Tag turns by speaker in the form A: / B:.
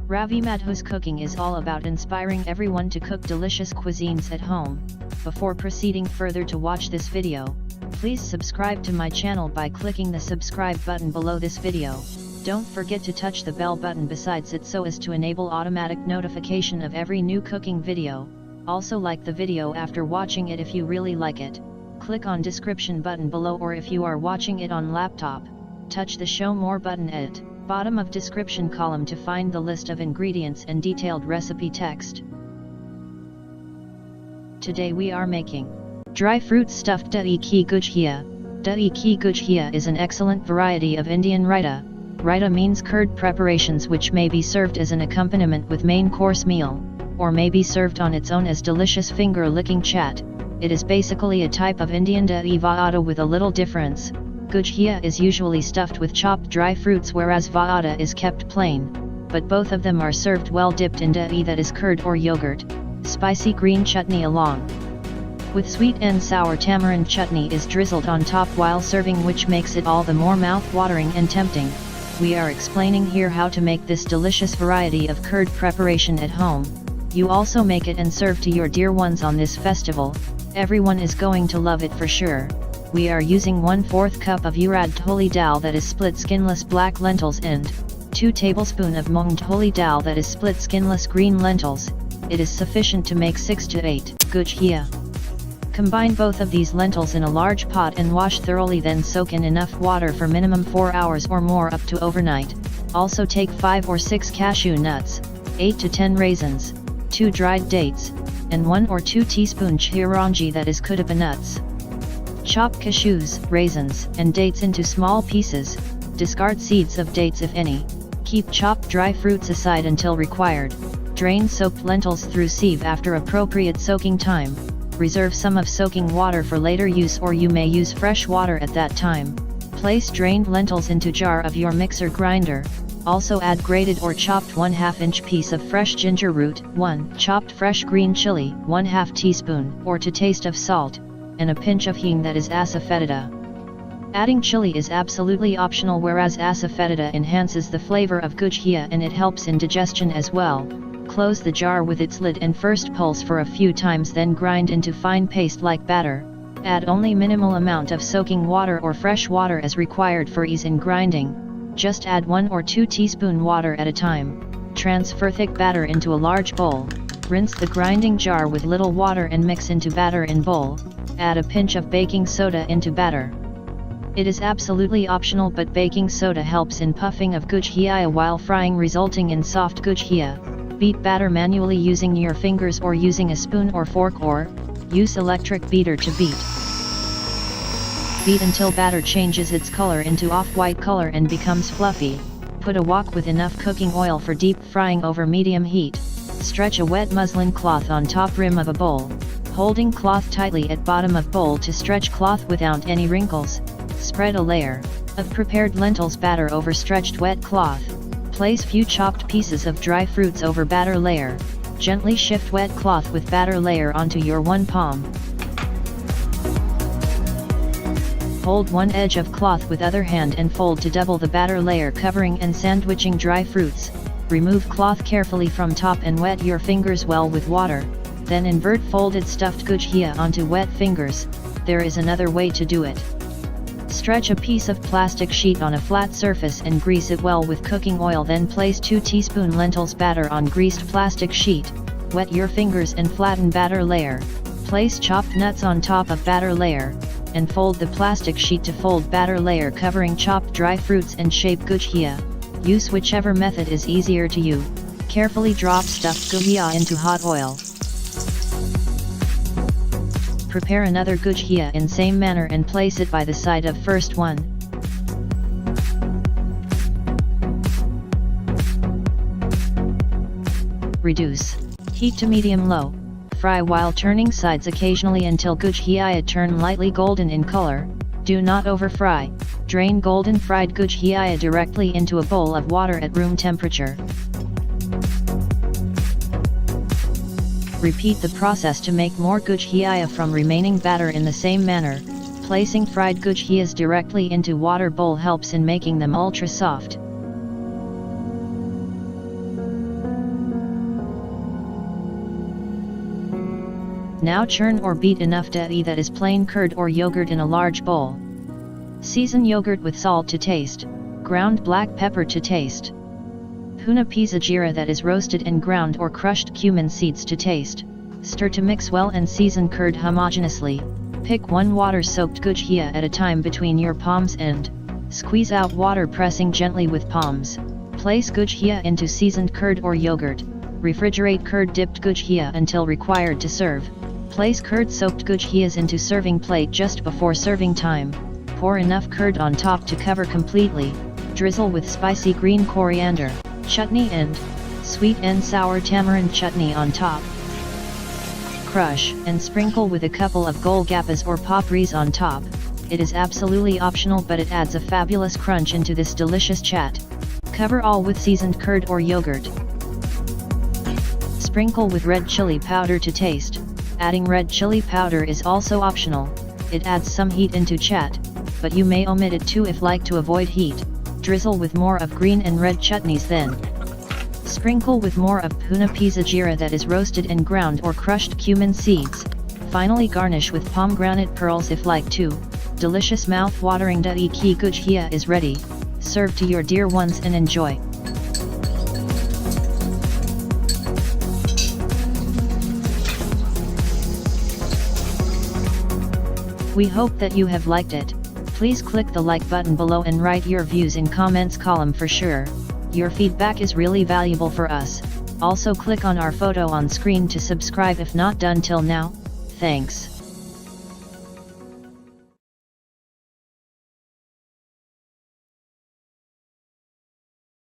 A: Ravi Madhu's cooking is all about inspiring everyone to cook delicious cuisines at home. Before proceeding further to watch this video, please subscribe to my channel by clicking the subscribe button below this video. Don't forget to touch the bell button besides it so as to enable automatic notification of every new cooking video. Also like the video after watching it if you really like it. Click on description button below, or if you are watching it on laptop, touch the show more button at bottom of description column to find the list of ingredients and detailed recipe text. Today we are making dry fruit stuffed Dahi ki Gujhiya. Dahi ki Gujhiya is an excellent variety of Indian raita. Raita means curd preparations which may be served as an accompaniment with main course meal, or may be served on its own as delicious finger-licking chaat. It is basically a type of Indian dahi vada with a little difference. Gujhiya is usually stuffed with chopped dry fruits, whereas vada is kept plain, but both of them are served well dipped in dahi, that is curd or yogurt. Spicy green chutney along with sweet and sour tamarind chutney is drizzled on top while serving, which makes it all the more mouth-watering and tempting. We are explaining here how to make this delicious variety of curd preparation at home. You also make it and serve to your dear ones on this festival. Everyone is going to love it for sure. We are using 1/4 cup of urad Holi dal, that is split skinless black lentils, and 2 tablespoons of mung Holi dal, that is split skinless green lentils. It is sufficient to make 6 to 8 Gujhiya. Combine both of these lentils in a large pot and wash thoroughly, then soak in enough water for minimum 4 hours or more up to overnight. Also take 5 or 6 cashew nuts, 8 to 10 raisins, 2 dried dates, and 1 or 2 teaspoons chironji, that is cudapah nuts. Chop cashews, raisins, and dates into small pieces. Discard seeds of dates if any. Keep chopped dry fruits aside until required. Drain soaked lentils through sieve after appropriate soaking time. Reserve some of soaking water for later use, or you may use fresh water at that time. Place drained lentils into jar of your mixer grinder. Also add grated or chopped 1/2 inch piece of fresh ginger root, 1 chopped fresh green chili, 1/2 teaspoon, or to taste of salt, and a pinch of hing, that is asafoetida. Adding chili is absolutely optional, whereas asafoetida enhances the flavor of Gujhiya and it helps in digestion as well. Close the jar with its lid and first pulse for a few times, then grind into fine paste like batter. Add only minimal amount of soaking water or fresh water as required for ease in grinding. Just add 1 or 2 teaspoon water at a time. Transfer thick batter into a large bowl. Rinse the grinding jar with little water and mix into batter in bowl. Add a pinch of baking soda into batter. It is absolutely optional, but baking soda helps in puffing of Gujhiya while frying, resulting in soft Gujhiya. Beat batter manually using your fingers or using a spoon or fork, or use electric beater to beat. Beat until batter changes its color into off-white color and becomes fluffy. Put a wok with enough cooking oil for deep frying over medium heat. Stretch a wet muslin cloth on top rim of a bowl, holding cloth tightly at bottom of bowl to stretch cloth without any wrinkles. Spread a layer of prepared lentils batter over stretched wet cloth. Place few chopped pieces of dry fruits over batter layer. Gently shift wet cloth with batter layer onto your one palm. Hold one edge of cloth with other hand and fold to double the batter layer, covering and sandwiching dry fruits. Remove cloth carefully from top and wet your fingers well with water. Then invert folded stuffed Gujhiya onto wet fingers. There is another way to do it. Stretch a piece of plastic sheet on a flat surface and grease it well with cooking oil, then place 2 teaspoon lentils batter on greased plastic sheet. Wet your fingers and flatten batter layer. Place chopped nuts on top of batter layer, and fold the plastic sheet to fold batter layer, covering chopped dry fruits and shape Gujhiya. Use whichever method is easier to you. Carefully drop stuffed Gujhiya into hot oil. Prepare another Gujhiya in same manner and place it by the side of first one. Reduce heat to medium-low. Fry while turning sides occasionally until Gujhiya turn lightly golden in color. Do not over-fry. Drain golden fried Gujhiya directly into a bowl of water at room temperature. Repeat the process to make more Gujhiya from remaining batter in the same manner. Placing fried Gujhiyas directly into water bowl helps in making them ultra soft. Now churn or beat enough dahi, that is plain curd or yogurt, in a large bowl. Season yogurt with salt to taste, ground black pepper to taste. Bhuna pisa jeera, that is roasted and ground or crushed cumin seeds to taste. Stir to mix well and season curd homogeneously. Pick one water-soaked gujhiya at a time between your palms and squeeze out water, pressing gently with palms. Place gujhiya into seasoned curd or yogurt. Refrigerate curd-dipped gujhiya until required to serve. Place curd-soaked gujhiyas into serving plate just before serving time. Pour enough curd on top to cover completely. Drizzle with spicy green coriander, chutney and sweet and sour tamarind chutney on top. Crush and sprinkle with a couple of golgappas or papris on top. It is absolutely optional, but it adds a fabulous crunch into this delicious chaat. Cover all with seasoned curd or yogurt. Sprinkle with red chili powder to taste. Adding red chili powder is also optional. It adds some heat into chaat, but you may omit it too if like to avoid heat. Drizzle with more of green and red chutneys, then sprinkle with more of bhuna pisa jeera, that is roasted and ground or crushed cumin seeds. Finally garnish with pomegranate pearls if like to. Delicious mouth-watering dahi ki gujhiya is ready. Serve to your dear ones and enjoy. We hope that you have liked it. Please click the like button below and write your views in comments column for sure. Your feedback is really valuable for us. Also click on our photo on screen to subscribe if not done till now. Thanks.